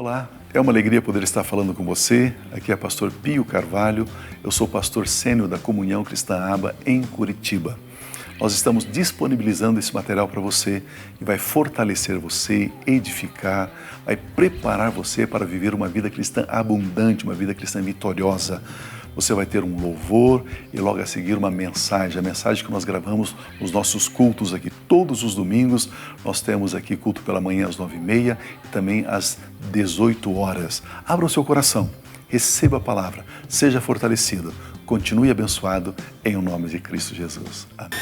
Olá, é uma alegria poder estar falando com você. Aqui é pastor Pio Carvalho, eu sou pastor sênior da Comunhão Cristã Aba em Curitiba. Nós estamos disponibilizando esse material para você que vai fortalecer você, edificar, vai preparar você para viver uma vida cristã abundante, uma vida cristã vitoriosa. Você vai ter um louvor e logo a seguir uma mensagem, a mensagem que nós gravamos nos nossos cultos aqui. Todos os domingos nós temos aqui culto pela manhã às 9h30 e também às 18 horas. Abra o seu coração, receba a palavra, seja fortalecido, continue abençoado em o nome de Cristo Jesus. Amém.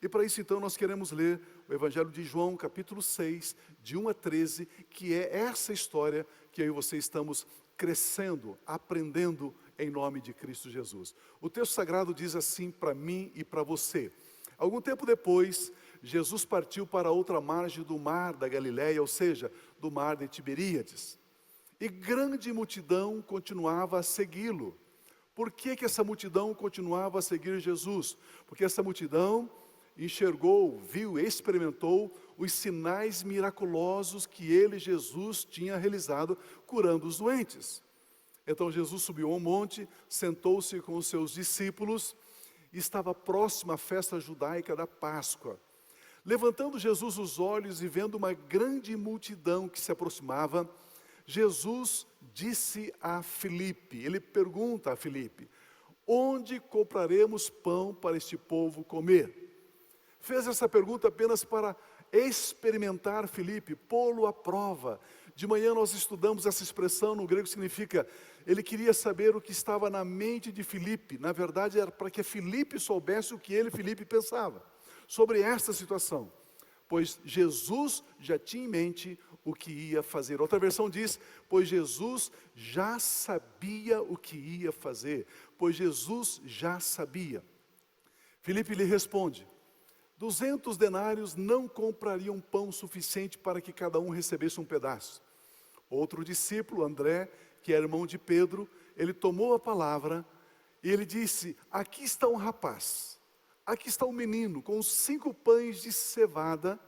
E para isso então nós queremos ler o Evangelho de João, capítulo 6, de 1 a 13, que é essa história que eu e você estamos crescendo, aprendendo em nome de Cristo Jesus. O texto sagrado diz assim para mim e para você: algum tempo depois, Jesus partiu para outra margem do mar da Galileia, ou seja, do mar de Tiberíades. E grande multidão continuava a segui-lo. Por que essa multidão continuava a seguir Jesus? Porque essa multidão enxergou, viu, experimentou os sinais miraculosos que ele, Jesus, tinha realizado curando os doentes. Então Jesus subiu ao monte, sentou-se com os seus discípulos e estava próximo à festa judaica da Páscoa. Levantando Jesus os olhos e vendo uma grande multidão que se aproximava, Jesus disse a Filipe, ele pergunta a Filipe: onde compraremos pão para este povo comer? Fez essa pergunta apenas para experimentar Filipe, pô-lo à prova. De manhã nós estudamos essa expressão, no grego significa, ele queria saber o que estava na mente de Filipe. Na verdade era para que Filipe soubesse o que ele, Filipe, pensava sobre esta situação. Pois Jesus já tinha em mente o que ia fazer. Outra versão diz, pois Jesus já sabia o que ia fazer. Pois Jesus já sabia. Filipe lhe responde: 200 denários não comprariam pão suficiente para que cada um recebesse um pedaço. Outro discípulo, André, que é irmão de Pedro, ele tomou a palavra e ele disse: aqui está um rapaz, aqui está um menino com 5 pães de cevada.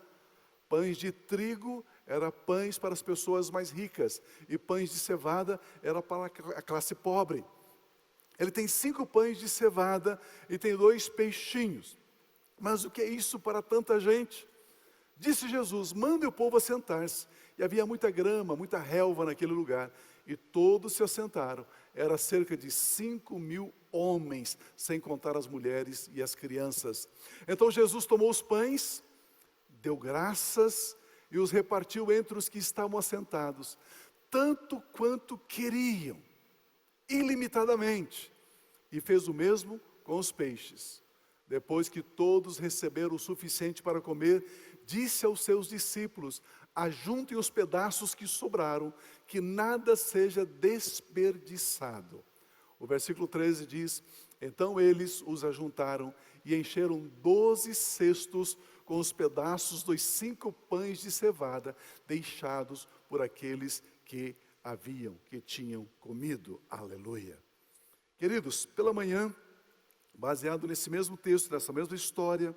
Pães de trigo eram pães para as pessoas mais ricas, e pães de cevada era para a classe pobre. Ele tem 5 pães de cevada e tem 2 peixinhos. Mas o que é isso para tanta gente? Disse Jesus: mande o povo assentar-se. E havia muita grama, muita relva naquele lugar. E todos se assentaram. Era cerca de 5.000 homens, sem contar as mulheres e as crianças. Então Jesus tomou os pães, deu graças e os repartiu entre os que estavam assentados, tanto quanto queriam, ilimitadamente. E fez o mesmo com os peixes. Depois que todos receberam o suficiente para comer, disse aos seus discípulos: ajuntem os pedaços que sobraram, que nada seja desperdiçado. O versículo 13 diz: então eles os ajuntaram e encheram 12 cestos com os pedaços dos 5 pães de cevada, deixados por aqueles que tinham comido. Aleluia. Queridos, pela manhã, baseado nesse mesmo texto, nessa mesma história,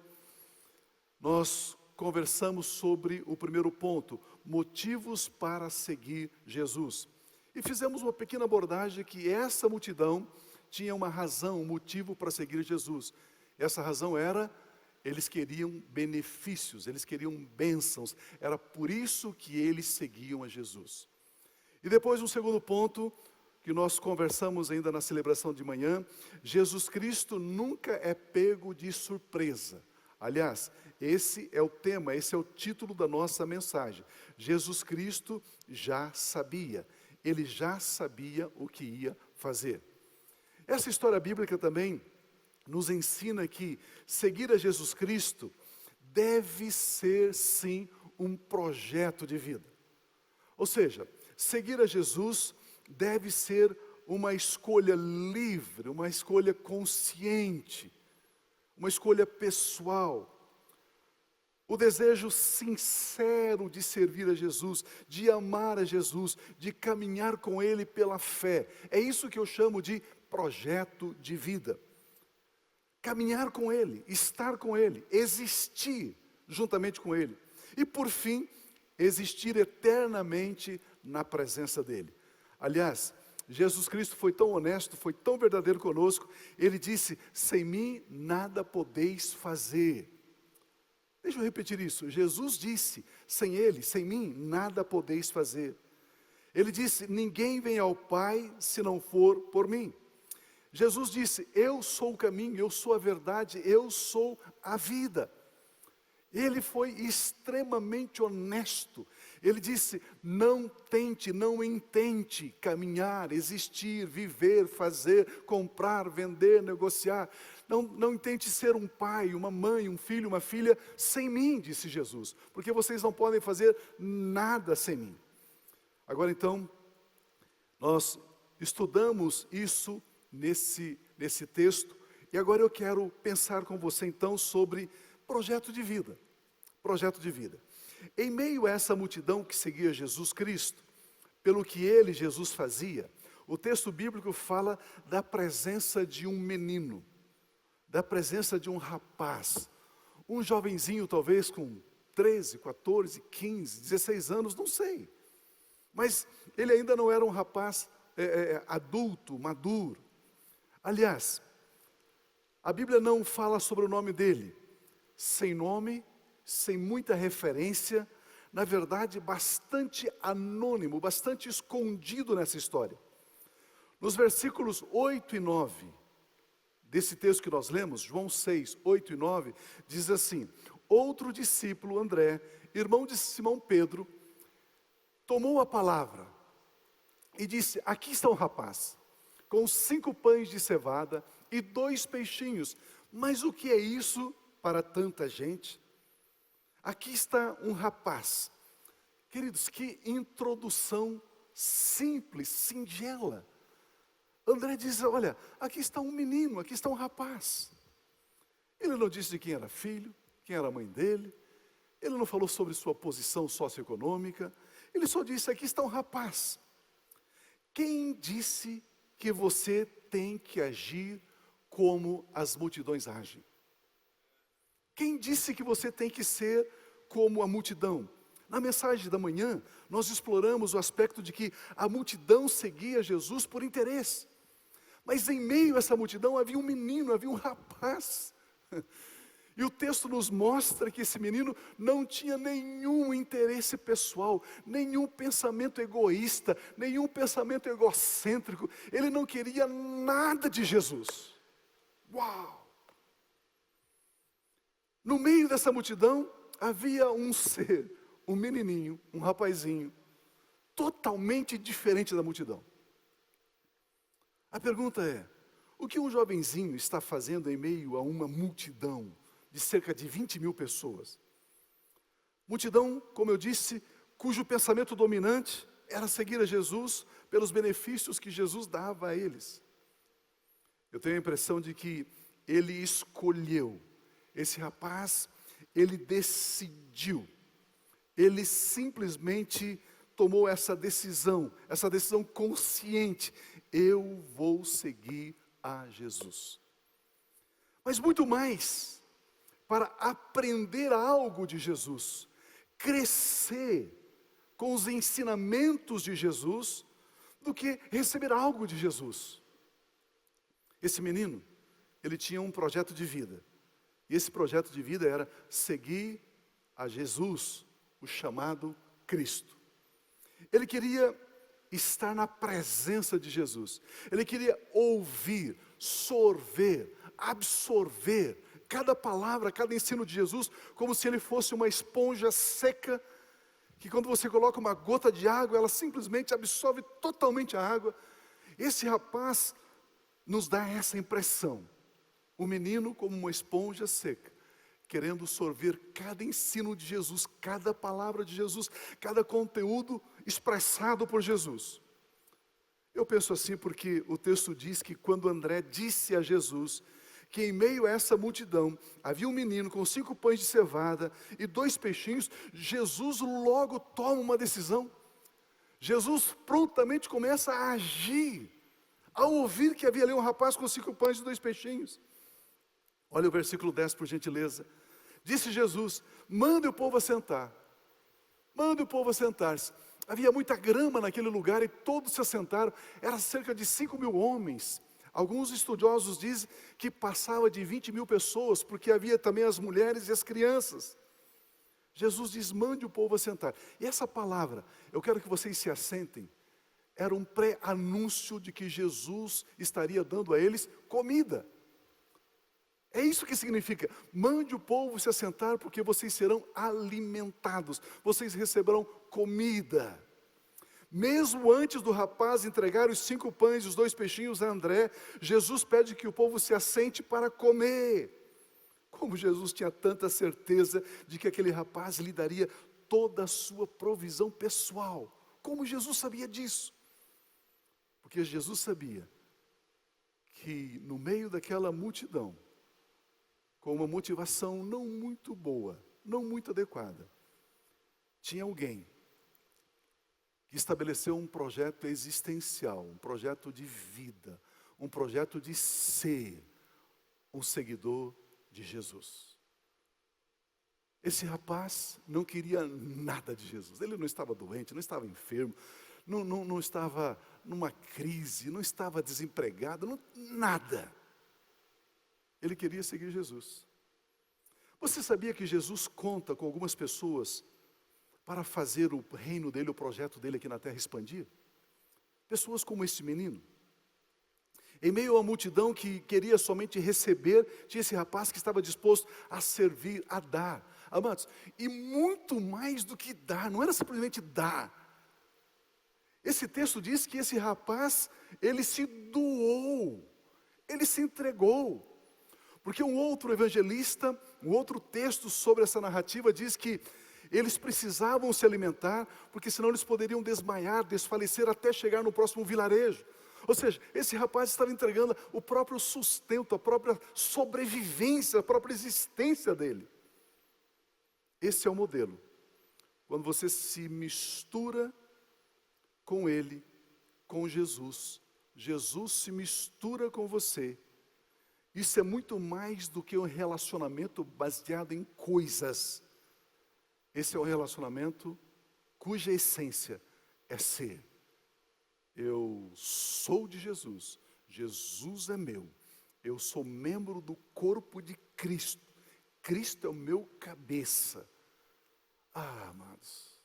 nós conversamos sobre o primeiro ponto, motivos para seguir Jesus. E fizemos uma pequena abordagem que essa multidão tinha uma razão, um motivo para seguir Jesus. Essa razão era, eles queriam benefícios, eles queriam bênçãos, era por isso que eles seguiam a Jesus. E depois um segundo ponto, que nós conversamos ainda na celebração de manhã, Jesus Cristo nunca é pego de surpresa. Aliás, esse é o tema, esse é o título da nossa mensagem. Jesus Cristo já sabia, ele já sabia o que ia fazer. Essa história bíblica também nos ensina que seguir a Jesus Cristo deve ser sim um projeto de vida. Ou seja, seguir a Jesus deve ser uma escolha livre, uma escolha consciente, uma escolha pessoal. O desejo sincero de servir a Jesus, de amar a Jesus, de caminhar com Ele pela fé. É isso que eu chamo de projeto de vida. Caminhar com Ele, estar com Ele, existir juntamente com Ele. E por fim, existir eternamente na presença dEle. Aliás, Jesus Cristo foi tão honesto, foi tão verdadeiro conosco, Ele disse: sem mim nada podeis fazer. Deixa eu repetir isso, Jesus disse: sem Ele, sem mim, nada podeis fazer. Ele disse: ninguém vem ao Pai se não for por mim. Jesus disse: eu sou o caminho, eu sou a verdade, eu sou a vida. Ele foi extremamente honesto. Ele disse: não tente, não intente caminhar, existir, viver, fazer, comprar, vender, negociar. Não intente ser um pai, uma mãe, um filho, uma filha sem mim, disse Jesus. Porque vocês não podem fazer nada sem mim. Agora então, nós estudamos isso nesse texto. E agora eu quero pensar com você então sobre projeto de vida. projeto de vida. Em meio a essa multidão que seguia Jesus Cristo, pelo que ele, Jesus, fazia, o texto bíblico fala da presença de um menino, da presença de um rapaz, um jovenzinho talvez com 13, 14, 15, 16 anos, não sei. Mas ele ainda não era um rapaz adulto, maduro. Aliás, a Bíblia não fala sobre o nome dele, sem nome, sem muita referência, na verdade, bastante anônimo, bastante escondido nessa história. Nos versículos 8 e 9, desse texto que nós lemos, João 6, 8 e 9, diz assim: outro discípulo, André, irmão de Simão Pedro, tomou a palavra e disse: aqui está um rapaz, com 5 pães de cevada e 2 peixinhos. Mas o que é isso para tanta gente? Aqui está um rapaz. Queridos, que introdução simples, singela. André diz: olha, aqui está um menino, aqui está um rapaz. Ele não disse de quem era filho, quem era a mãe dele. Ele não falou sobre sua posição socioeconômica. Ele só disse: aqui está um rapaz. Quem disse que você tem que agir como as multidões agem? Quem disse que você tem que ser como a multidão? Na mensagem da manhã, nós exploramos o aspecto de que a multidão seguia Jesus por interesse. Mas em meio a essa multidão havia um menino, havia um rapaz. E o texto nos mostra que esse menino não tinha nenhum interesse pessoal, nenhum pensamento egoísta, nenhum pensamento egocêntrico. Ele não queria nada de Jesus. Uau! No meio dessa multidão havia um ser, um menininho, um rapazinho, totalmente diferente da multidão. A pergunta é: o que um jovenzinho está fazendo em meio a uma multidão de cerca de 20 mil pessoas? Multidão, como eu disse, cujo pensamento dominante era seguir a Jesus pelos benefícios que Jesus dava a eles. Eu tenho a impressão de que ele escolheu, esse rapaz, ele decidiu, ele simplesmente tomou essa decisão consciente: eu vou seguir a Jesus. Mas muito mais, para aprender algo de Jesus, crescer com os ensinamentos de Jesus, do que receber algo de Jesus. Esse menino, ele tinha um projeto de vida, e esse projeto de vida era seguir a Jesus, o chamado Cristo. Ele queria estar na presença de Jesus, ele queria ouvir, sorver, absorver cada palavra, cada ensino de Jesus, como se ele fosse uma esponja seca, que quando você coloca uma gota de água, ela simplesmente absorve totalmente a água. Esse rapaz nos dá essa impressão, o menino como uma esponja seca, querendo sorver cada ensino de Jesus, cada palavra de Jesus, cada conteúdo expressado por Jesus. Eu penso assim porque o texto diz que quando André disse a Jesus que em meio a essa multidão havia um menino com 5 pães de cevada e 2 peixinhos, Jesus logo toma uma decisão. Jesus prontamente começa a agir, ao ouvir que havia ali um rapaz com 5 pães e 2 peixinhos. Olha o versículo 10, por gentileza. Disse Jesus: mande o povo assentar. Mande o povo assentar-se. Havia muita grama naquele lugar e todos se assentaram. Era cerca de 5 mil homens. Alguns estudiosos dizem que passava de 20 mil pessoas, porque havia também as mulheres e as crianças. Jesus diz: mande o povo assentar. E essa palavra, eu quero que vocês se assentem, era um pré-anúncio de que Jesus estaria dando a eles comida. É isso que significa: mande o povo se assentar, porque vocês serão alimentados, vocês receberão comida. Mesmo antes do rapaz entregar os 5 pães e os 2 peixinhos a André, Jesus pede que o povo se assente para comer. Como Jesus tinha tanta certeza de que aquele rapaz lhe daria toda a sua provisão pessoal. Como Jesus sabia disso? Porque Jesus sabia que no meio daquela multidão, com uma motivação não muito boa, não muito adequada. Tinha alguém que estabeleceu um projeto existencial, um projeto de vida, um projeto de ser um seguidor de Jesus. Esse rapaz não queria nada de Jesus. Ele não estava doente, não estava enfermo, não estava numa crise, não estava desempregado, nada. Ele queria seguir Jesus. Você sabia que Jesus conta com algumas pessoas para fazer o reino dele, o projeto dele aqui na terra expandir? Pessoas como esse menino. Em meio à multidão que queria somente receber, tinha esse rapaz que estava disposto a servir, a dar. Amados, e muito mais do que dar, não era simplesmente dar. Esse texto diz que esse rapaz, ele se doou, ele se entregou. Porque um outro evangelista, um outro texto sobre essa narrativa diz que eles precisavam se alimentar, porque senão eles poderiam desmaiar, desfalecer até chegar no próximo vilarejo. Ou seja, esse rapaz estava entregando o próprio sustento, a própria sobrevivência, a própria existência dele. Esse é o modelo. Quando você se mistura com ele, com Jesus, Jesus se mistura com você. Isso é muito mais do que um relacionamento baseado em coisas. Esse é um relacionamento cuja essência é ser. Eu sou de Jesus, Jesus é meu, eu sou membro do corpo de Cristo, Cristo é o meu cabeça. Ah, amados,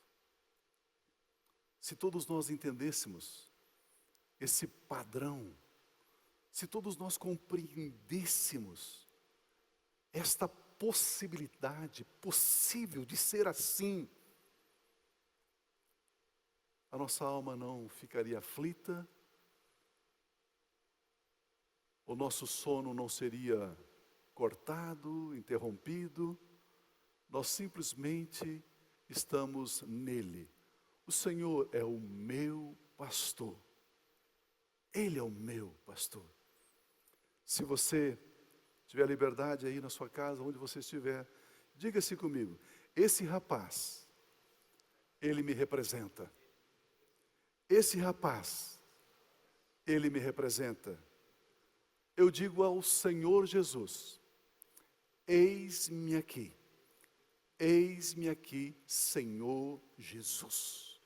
se todos nós entendêssemos esse padrão, se todos nós compreendêssemos esta possibilidade possível de ser assim, a nossa alma não ficaria aflita, o nosso sono não seria cortado, interrompido, nós simplesmente estamos nele. O Senhor é o meu pastor, Ele é o meu pastor. Se você tiver liberdade aí na sua casa, onde você estiver, diga-se comigo, esse rapaz, ele me representa. Esse rapaz, ele me representa. Eu digo ao Senhor Jesus, eis-me aqui, Senhor Jesus.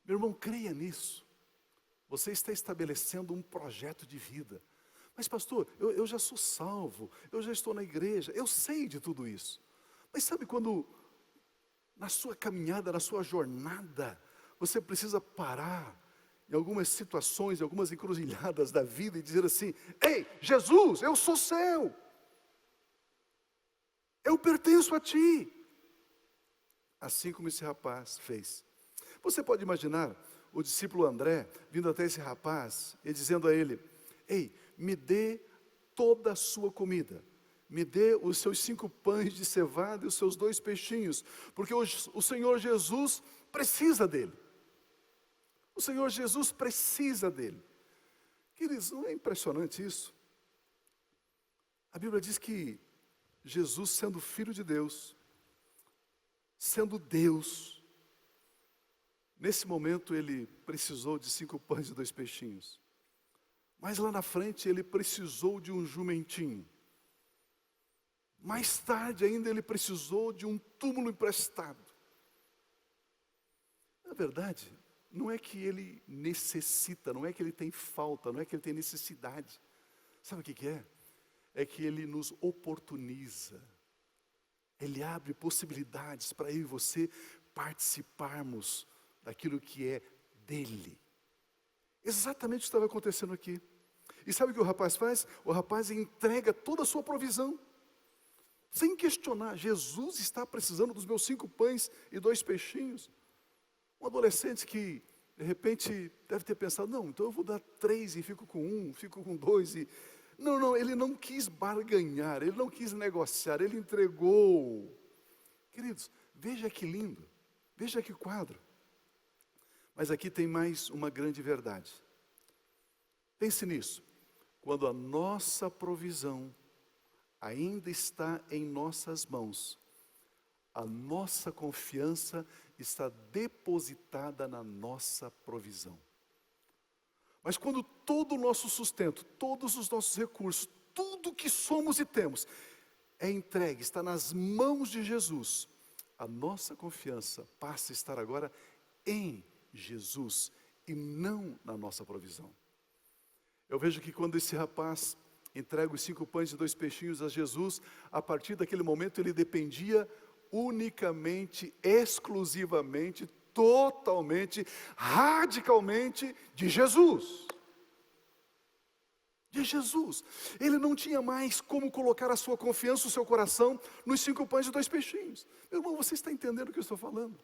Meu irmão, creia nisso. Você está estabelecendo um projeto de vida. Mas pastor, eu já sou salvo, eu já estou na igreja, eu sei de tudo isso. Mas sabe quando, na sua caminhada, na sua jornada, você precisa parar em algumas situações, em algumas encruzilhadas da vida e dizer assim, ei, Jesus, eu sou seu. Eu pertenço a ti. Assim como esse rapaz fez. Você pode imaginar o discípulo André vindo até esse rapaz e dizendo a ele, ei, me dê toda a sua comida. Me dê os seus 5 pães de cevada e os seus 2 peixinhos. Porque o Senhor Jesus precisa dele. O Senhor Jesus precisa dele. Queridos, não é impressionante isso? A Bíblia diz que Jesus, sendo Filho de Deus, sendo Deus, nesse momento ele precisou de 5 pães e 2 peixinhos. Mas lá na frente ele precisou de um jumentinho. Mais tarde ainda ele precisou de um túmulo emprestado. Na verdade, não é que ele necessita, não é que ele tem falta, não é que ele tem necessidade. Sabe o que é? É que ele nos oportuniza. Ele abre possibilidades para eu e você participarmos daquilo que é dele. Exatamente o que estava acontecendo aqui. E sabe o que o rapaz faz? O rapaz entrega toda a sua provisão. Sem questionar, Jesus está precisando dos meus 5 pães e 2 peixinhos. Um adolescente que, de repente, deve ter pensado, não, então eu vou dar 3 e fico com 1, fico com 2 e... Não, ele não quis barganhar, ele não quis negociar, ele entregou. Queridos, veja que lindo, veja que quadro. Mas aqui tem mais uma grande verdade. Pense nisso. Quando a nossa provisão ainda está em nossas mãos, A nossa confiança está depositada na nossa provisão. Mas quando todo o nosso sustento, todos os nossos recursos, tudo que somos e temos, é entregue, está nas mãos de Jesus, a nossa confiança passa a estar agora em Jesus e não na nossa provisão. Eu vejo que quando esse rapaz entrega os 5 pães e 2 peixinhos a Jesus, a partir daquele momento ele dependia unicamente, exclusivamente, totalmente, radicalmente de Jesus. De Jesus. Ele não tinha mais como colocar a sua confiança, o seu coração, nos 5 pães e 2 peixinhos. Meu irmão, você está entendendo o que eu estou falando?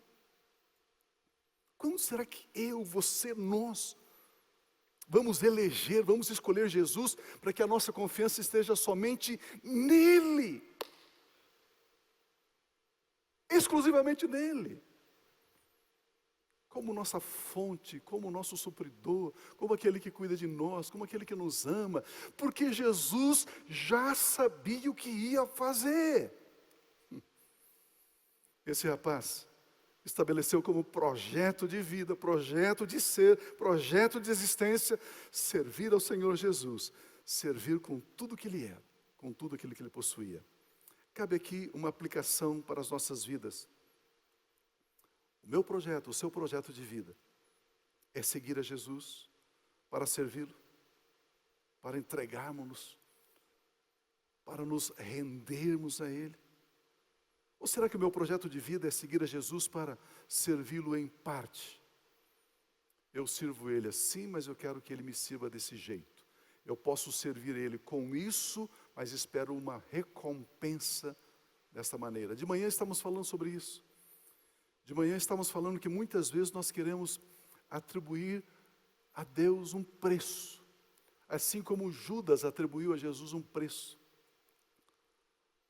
Quando será que eu, você, nós vamos eleger, vamos escolher Jesus para que a nossa confiança esteja somente nele? Exclusivamente nele. Como nossa fonte, como nosso supridor, como aquele que cuida de nós, como aquele que nos ama, porque Jesus já sabia o que ia fazer. Esse rapaz estabeleceu como projeto de vida, projeto de ser, projeto de existência, servir ao Senhor Jesus, servir com tudo que Ele é, com tudo aquilo que Ele possuía. Cabe aqui uma aplicação para as nossas vidas. O meu projeto, o seu projeto de vida, é seguir a Jesus, para servi-lo, para entregarmos-nos, para nos rendermos a Ele? Ou será que o meu projeto de vida é seguir a Jesus para servi-lo em parte? Eu sirvo Ele assim, mas eu quero que Ele me sirva desse jeito. Eu posso servir Ele com isso, mas espero uma recompensa desta maneira. De manhã estamos falando sobre isso. De manhã estamos falando que muitas vezes nós queremos atribuir a Deus um preço. Assim como Judas atribuiu a Jesus um preço.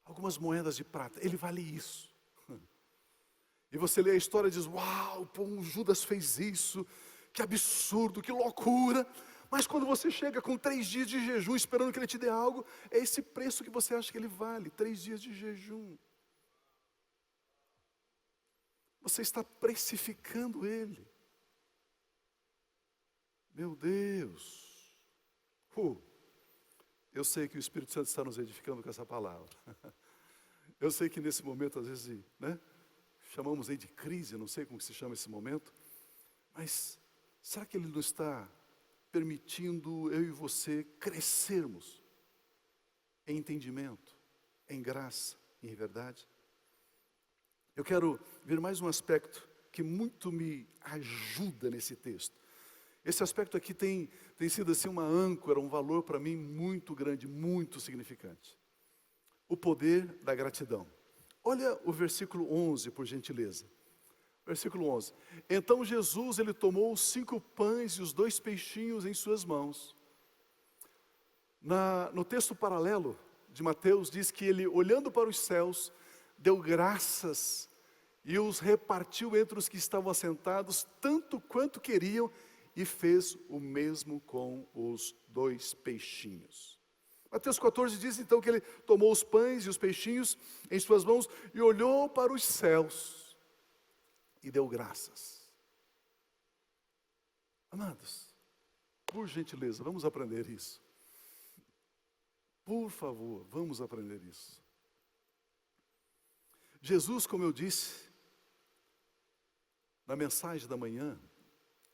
Algumas moedas de prata, ele vale isso. E você lê a história e diz, uau, pô, o Judas fez isso, que absurdo, que loucura. Mas quando você chega com 3 dias de jejum esperando que ele te dê algo, é esse preço que você acha que ele vale, 3 dias de jejum. Você está precificando ele. Meu Deus. Eu sei que o Espírito Santo está nos edificando com essa palavra. Eu sei que nesse momento, às vezes, chamamos aí de crise, não sei como se chama esse momento. Mas será que Ele não está permitindo eu e você crescermos em entendimento, em graça, em verdade? Eu quero ver mais um aspecto que muito me ajuda nesse texto. Esse aspecto aqui tem sido assim uma âncora, um valor para mim muito grande, muito significante. O poder da gratidão. Olha o versículo 11, por gentileza. Versículo 11. Então Jesus, ele tomou os 5 pães e os 2 peixinhos em suas mãos. No texto paralelo de Mateus, diz que ele, olhando para os céus, deu graças e os repartiu entre os que estavam assentados, tanto quanto queriam, e fez o mesmo com os 2 peixinhos. Mateus 14 diz então que ele tomou os pães e os peixinhos em suas mãos e olhou para os céus e deu graças. Amados, por gentileza, vamos aprender isso. Por favor, vamos aprender isso. Jesus, como eu disse, na mensagem da manhã,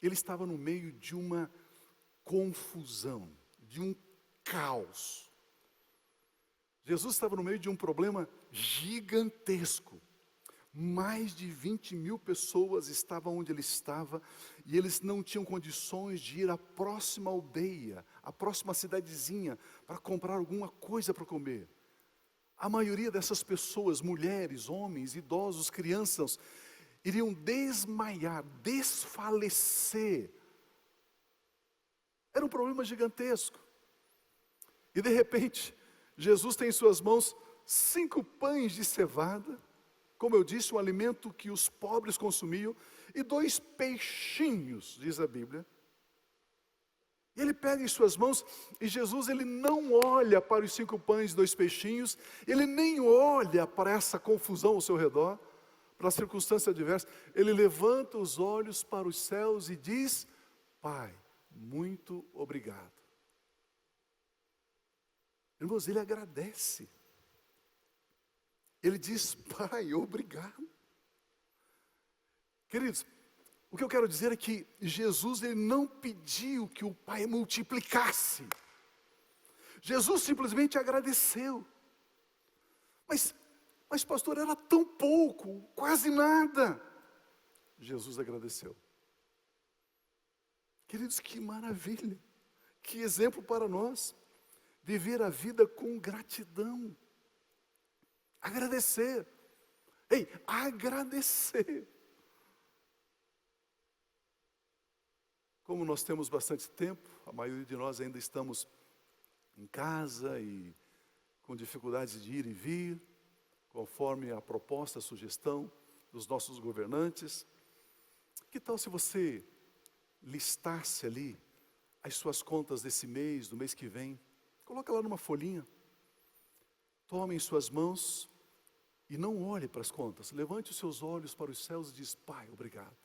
ele estava no meio de uma confusão, de um caos. Jesus estava no meio de um problema gigantesco. Mais de 20.000 pessoas estavam onde ele estava, e eles não tinham condições de ir à próxima aldeia, à próxima cidadezinha, para comprar alguma coisa para comer. A maioria dessas pessoas, mulheres, homens, idosos, crianças, iriam desmaiar, desfalecer. Era um problema gigantesco. E de repente, Jesus tem em suas mãos 5 pães de cevada, como eu disse, um alimento que os pobres consumiam, e 2 peixinhos, diz a Bíblia. E ele pega em suas mãos, e Jesus, ele não olha para os 5 pães e 2 peixinhos, ele nem olha para essa confusão ao seu redor. para a circunstância adversa, ele levanta os olhos para os céus e diz: Pai, muito obrigado. Irmãos, ele agradece. Ele diz: Pai, obrigado. Queridos, o que eu quero dizer é que Jesus, ele não pediu que o Pai multiplicasse. Jesus simplesmente agradeceu. Mas pastor, era tão pouco, quase nada. Jesus agradeceu. Queridos, que maravilha, que exemplo para nós, viver a vida com gratidão. Agradecer. Ei, agradecer. Como nós temos bastante tempo, a maioria de nós ainda estamos em casa e com dificuldades de ir e vir, conforme a proposta, a sugestão dos nossos governantes. Que tal se você listasse ali as suas contas desse mês, do mês que vem? Coloca lá numa folhinha. Tome em suas mãos e não olhe para as contas. Levante os seus olhos para os céus e diz: Pai, obrigado.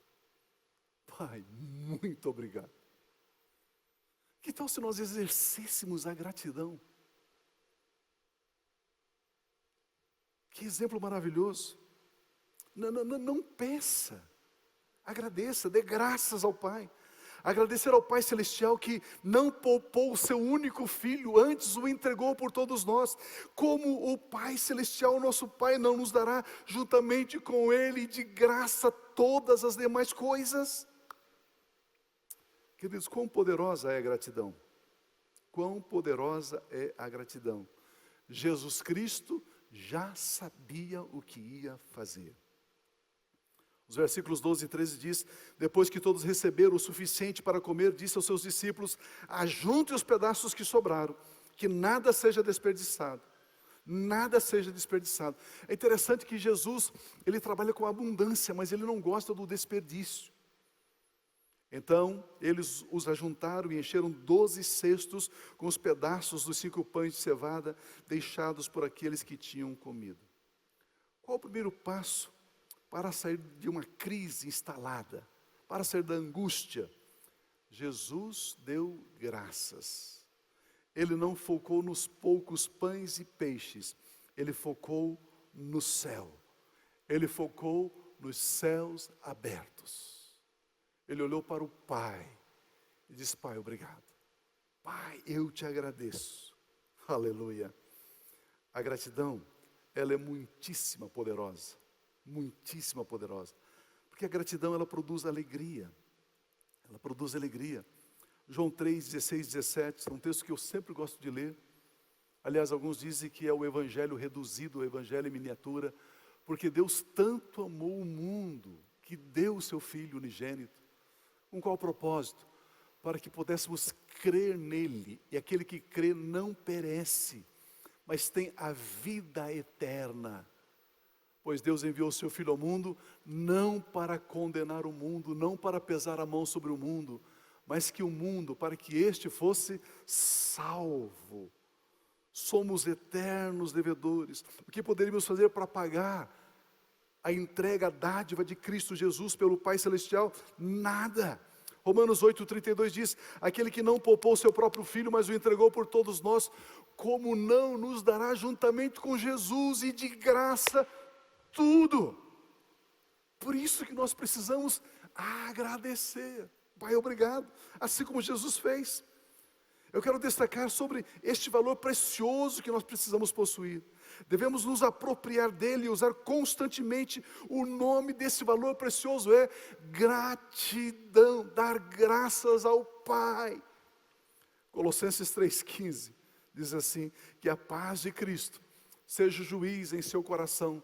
Pai, muito obrigado. Que tal se nós exercêssemos a gratidão? Que exemplo maravilhoso. Não peça, agradeça, dê graças ao Pai. Agradecer ao Pai Celestial que não poupou o seu único Filho, antes o entregou por todos nós. Como o Pai Celestial, nosso Pai, não nos dará juntamente com Ele de graça todas as demais coisas? Queridos, quão poderosa é a gratidão? Quão poderosa é a gratidão? Jesus Cristo já sabia o que ia fazer. Os versículos 12 e 13 diz: depois que todos receberam o suficiente para comer, disse aos seus discípulos: ajunte os pedaços que sobraram, que nada seja desperdiçado. Nada seja desperdiçado. É interessante que Jesus, ele trabalha com abundância, mas ele não gosta do desperdício. Então, eles os ajuntaram e encheram 12 cestos com os pedaços dos 5 pães de cevada, deixados por aqueles que tinham comido. Qual o primeiro passo para sair de uma crise instalada, para sair da angústia? Jesus deu graças. Ele não focou nos poucos pães e peixes, ele focou no céu. Ele focou nos céus abertos. Ele olhou para o Pai e disse: Pai, obrigado. Pai, eu te agradeço. Aleluia. A gratidão, ela é muitíssima poderosa. Muitíssima poderosa. Porque a gratidão, ela produz alegria. Ela produz alegria. João 3, 16, 17, é um texto que eu sempre gosto de ler. Aliás, alguns dizem que é o evangelho reduzido, o evangelho em miniatura. Porque Deus tanto amou o mundo, que deu o seu Filho unigênito. Com qual propósito? Para que pudéssemos crer nele, e aquele que crê não perece, mas tem a vida eterna. Pois Deus enviou o seu Filho ao mundo, não para condenar o mundo, não para pesar a mão sobre o mundo, mas que o mundo, para que este fosse salvo. Somos eternos devedores. O que poderíamos fazer para pagar a entrega, a dádiva de Cristo Jesus pelo Pai Celestial? Nada. Romanos 8,32 diz: aquele que não poupou o seu próprio Filho, mas o entregou por todos nós, como não nos dará juntamente com Jesus e de graça tudo? Por isso que nós precisamos agradecer. Pai, obrigado, assim como Jesus fez. Eu quero destacar sobre este valor precioso que nós precisamos possuir. Devemos nos apropriar dele e usar constantemente o nome desse valor precioso, é gratidão, dar graças ao Pai. Colossenses 3,15 diz assim: que a paz de Cristo seja o juiz em seu coração,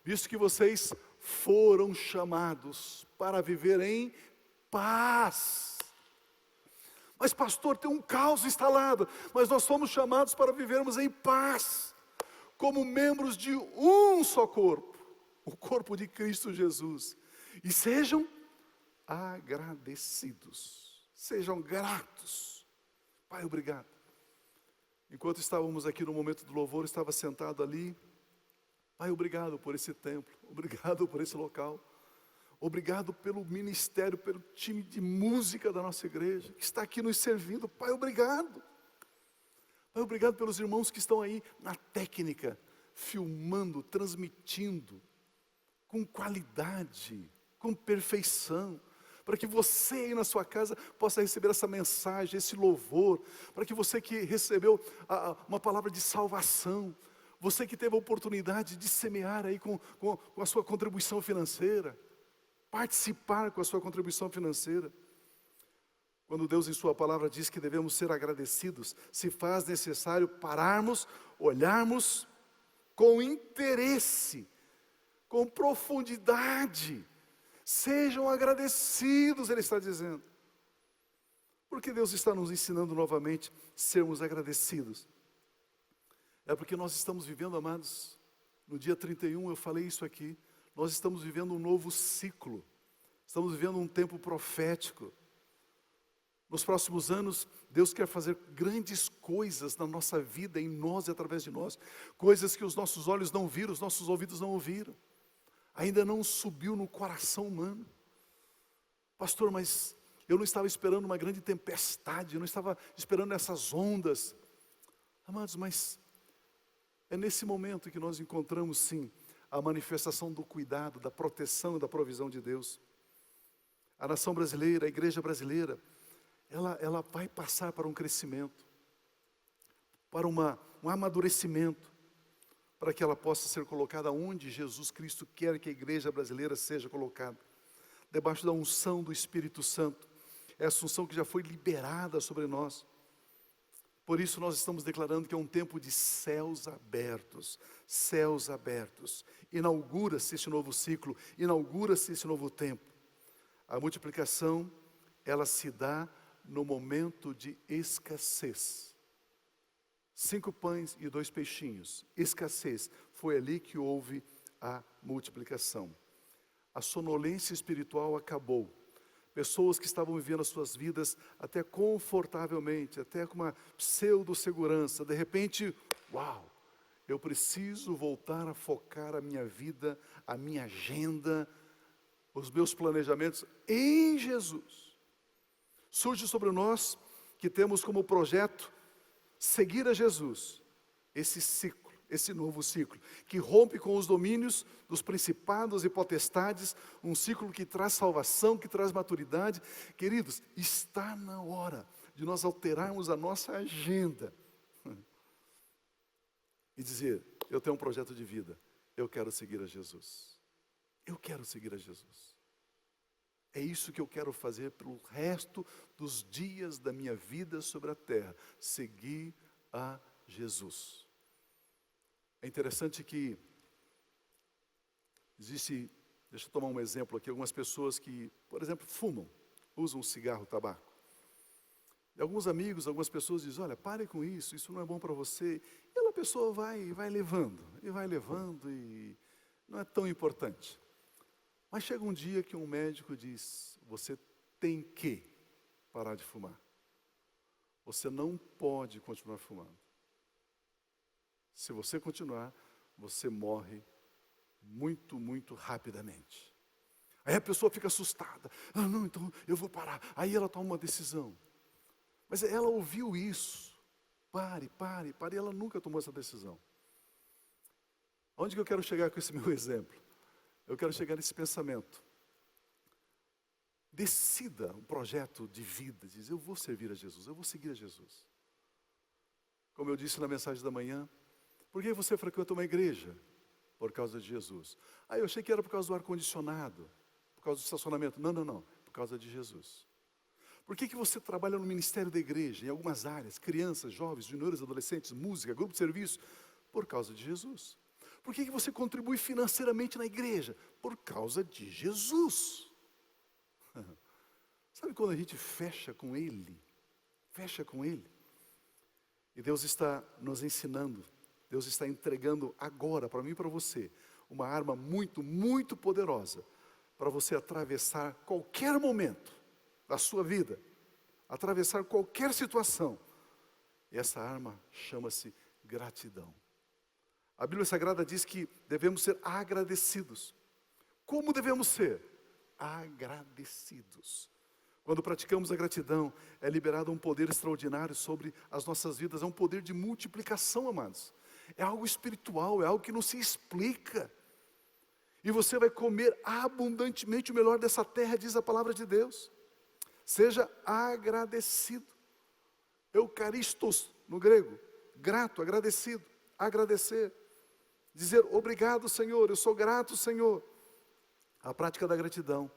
visto que vocês foram chamados para viver em paz. Mas pastor, tem um caos instalado. Mas nós fomos chamados para vivermos em paz, como membros de um só corpo, o corpo de Cristo Jesus. E sejam agradecidos, sejam gratos. Pai, obrigado. Enquanto estávamos aqui no momento do louvor, estava sentado ali, Pai, obrigado por esse templo, obrigado por esse local, obrigado pelo ministério, pelo time de música da nossa igreja, que está aqui nos servindo. Pai, obrigado. Pai, obrigado pelos irmãos que estão aí na técnica, filmando, transmitindo, com qualidade, com perfeição, para que você aí na sua casa possa receber essa mensagem, esse louvor, para que você que recebeu uma palavra de salvação, você que teve a oportunidade de semear aí com a sua contribuição financeira, participar com a sua contribuição financeira. Quando Deus em sua palavra diz que devemos ser agradecidos, se faz necessário pararmos, olharmos com interesse, com profundidade. Sejam agradecidos, Ele está dizendo. Porque Deus está nos ensinando novamente a sermos agradecidos. É porque nós estamos vivendo, amados, no dia 31 eu falei isso aqui, nós estamos vivendo um novo ciclo, estamos vivendo um tempo profético. Nos próximos anos, Deus quer fazer grandes coisas na nossa vida, em nós e através de nós, coisas que os nossos olhos não viram, os nossos ouvidos não ouviram, ainda não subiu no coração humano. Pastor, mas eu não estava esperando uma grande tempestade, eu não estava esperando essas ondas. Amados, mas é nesse momento que nós encontramos sim a manifestação do cuidado, da proteção e da provisão de Deus. A nação brasileira, a igreja brasileira, ela vai passar para um crescimento, para um amadurecimento, para que ela possa ser colocada onde Jesus Cristo quer que a igreja brasileira seja colocada, debaixo da unção do Espírito Santo, essa unção que já foi liberada sobre nós. Por isso nós estamos declarando que é um tempo de céus abertos, céus abertos. Inaugura-se esse novo ciclo, inaugura-se esse novo tempo. A multiplicação, ela se dá no momento de escassez. 5 pães e 2 peixinhos, escassez, foi ali que houve a multiplicação. A sonolência espiritual acabou. Pessoas que estavam vivendo as suas vidas até confortavelmente, até com uma pseudo-segurança, de repente, uau, eu preciso voltar a focar a minha vida, a minha agenda, os meus planejamentos em Jesus. Surge sobre nós que temos como projeto seguir a Jesus, esse ciclo, esse novo ciclo, que rompe com os domínios dos principados e potestades, um ciclo que traz salvação, que traz maturidade. Queridos, está na hora de nós alterarmos a nossa agenda e dizer, eu tenho um projeto de vida, eu quero seguir a Jesus, eu quero seguir a Jesus. É isso que eu quero fazer pelo resto dos dias da minha vida sobre a terra, seguir a Jesus. É interessante que existe, deixa eu tomar um exemplo aqui, algumas pessoas que, por exemplo, fumam, usam cigarro, tabaco. E alguns amigos, algumas pessoas dizem, olha, pare com isso, isso não é bom para você. E a pessoa vai levando, e não é tão importante. Mas chega um dia que um médico diz, você tem que parar de fumar. Você não pode continuar fumando. Se você continuar, você morre muito, muito rapidamente. Aí a pessoa fica assustada. Ah, não, então eu vou parar. Aí ela toma uma decisão. Mas ela ouviu isso. Pare, e ela nunca tomou essa decisão. Onde que eu quero chegar com esse meu exemplo? Eu quero chegar nesse pensamento. Decida um projeto de vida, diz, eu vou servir a Jesus, eu vou seguir a Jesus. Como eu disse na mensagem da manhã, por que você frequenta uma igreja? Por causa de Jesus. Ah, eu achei que era por causa do ar-condicionado, por causa do estacionamento. Não, por causa de Jesus. Por que você trabalha no ministério da igreja, em algumas áreas, crianças, jovens, juniores, adolescentes, música, grupo de serviço? Por causa de Jesus. Por que você contribui financeiramente na igreja? Por causa de Jesus. Sabe quando a gente fecha com Ele? Fecha com Ele. E Deus está nos ensinando, Deus está entregando agora, para mim e para você, uma arma muito, muito poderosa, para você atravessar qualquer momento da sua vida, atravessar qualquer situação. E essa arma chama-se gratidão. A Bíblia Sagrada diz que devemos ser agradecidos. Como devemos ser? Agradecidos. Quando praticamos a gratidão, é liberado um poder extraordinário sobre as nossas vidas. É um poder de multiplicação, amados. É algo espiritual, é algo que não se explica. E você vai comer abundantemente o melhor dessa terra, diz a palavra de Deus. Seja agradecido. Eucaristos, no grego. Grato, agradecido. Agradecer. Dizer, obrigado, Senhor, eu sou grato, Senhor. A prática da gratidão,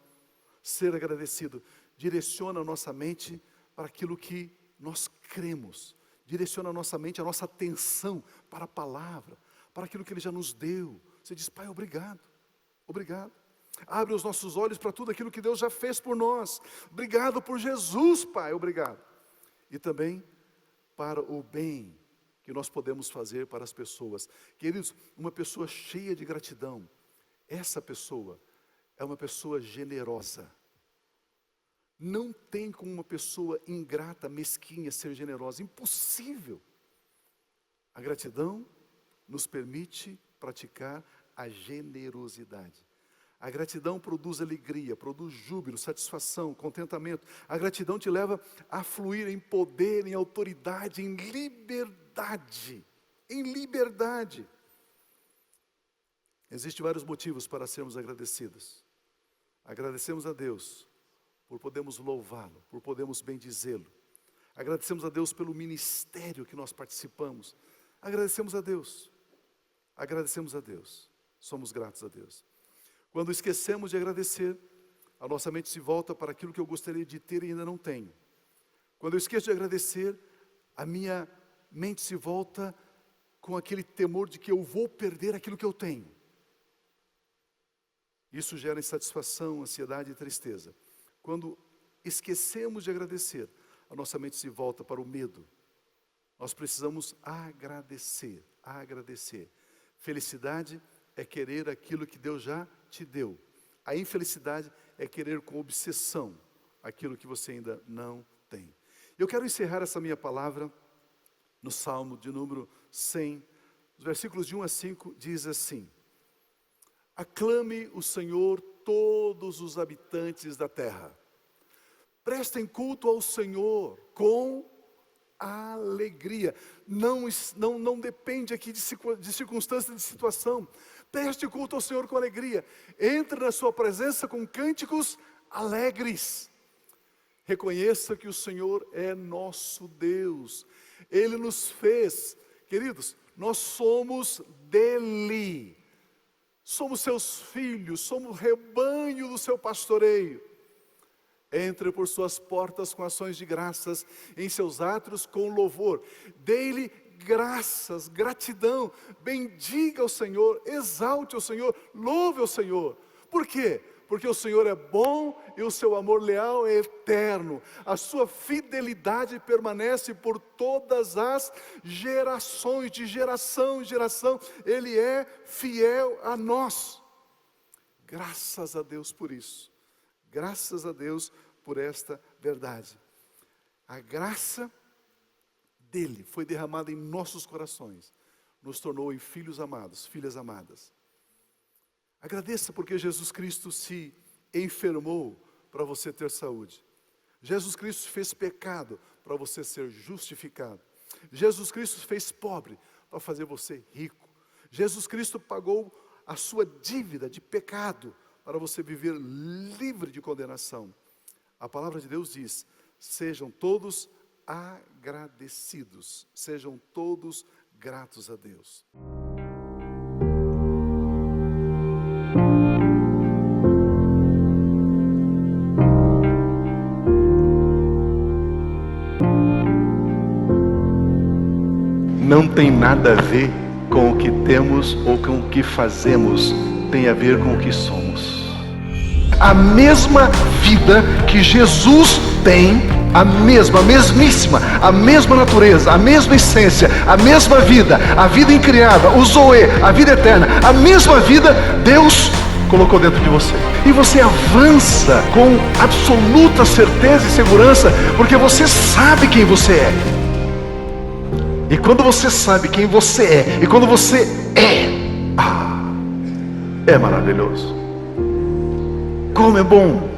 ser agradecido, direciona a nossa mente para aquilo que nós cremos. Direciona a nossa mente, a nossa atenção para a palavra, para aquilo que Ele já nos deu. Você diz, Pai, obrigado, obrigado. Abre os nossos olhos para tudo aquilo que Deus já fez por nós. Obrigado por Jesus, Pai, obrigado. E também para o bem que nós podemos fazer para as pessoas. Queridos, uma pessoa cheia de gratidão, essa pessoa é uma pessoa generosa. Não tem como uma pessoa ingrata, mesquinha, ser generosa. Impossível. A gratidão nos permite praticar a generosidade. A gratidão produz alegria, produz júbilo, satisfação, contentamento. A gratidão te leva a fluir em poder, em autoridade, em liberdade. Em liberdade. Existem vários motivos para sermos agradecidos. Agradecemos a Deus por podermos louvá-lo, por podermos bendizê-lo. Agradecemos a Deus pelo ministério que nós participamos. Agradecemos a Deus. Agradecemos a Deus. Somos gratos a Deus. Quando esquecemos de agradecer, a nossa mente se volta para aquilo que eu gostaria de ter e ainda não tenho. Quando eu esqueço de agradecer, a minha mente se volta com aquele temor de que eu vou perder aquilo que eu tenho. Isso gera insatisfação, ansiedade e tristeza. Quando esquecemos de agradecer, a nossa mente se volta para o medo. Nós precisamos agradecer, agradecer. Felicidade é querer aquilo que Deus já te deu. A infelicidade é querer com obsessão aquilo que você ainda não tem. Eu quero encerrar essa minha palavra no Salmo de número 100, os versículos de 1 a 5, diz assim: aclame o Senhor todos os habitantes da terra. Prestem culto ao Senhor com alegria. Não depende aqui de circunstância, de situação. Preste culto ao Senhor com alegria. Entre na sua presença com cânticos alegres. Reconheça que o Senhor é nosso Deus. Ele nos fez. Queridos, nós somos dele. Somos seus filhos, somos rebanho do seu pastoreio. Entre por suas portas com ações de graças, em seus átrios com louvor. Dê-lhe graças, gratidão, bendiga o Senhor, exalte o Senhor, louve o Senhor. Por quê? Porque o Senhor é bom e o seu amor leal é eterno. A sua fidelidade permanece por todas as gerações, de geração em geração. Ele é fiel a nós. Graças a Deus por isso. Graças a Deus por esta verdade. A graça dele foi derramada em nossos corações. Nos tornou em filhos amados, filhas amadas. Agradeça porque Jesus Cristo se enfermou para você ter saúde. Jesus Cristo fez pecado para você ser justificado. Jesus Cristo fez pobre para fazer você rico. Jesus Cristo pagou a sua dívida de pecado para você viver livre de condenação. A palavra de Deus diz: sejam todos agradecidos, sejam todos gratos a Deus. Não tem nada a ver com o que temos ou com o que fazemos, tem a ver com o que somos. A mesma vida que Jesus tem, a mesmíssima, a mesma natureza, a mesma essência, a mesma vida, a vida incriada, o Zoe, a vida eterna, a mesma vida Deus colocou dentro de você. E você avança com absoluta certeza e segurança, porque você sabe quem você é. E quando você sabe quem você é, e quando você é maravilhoso. Como é bom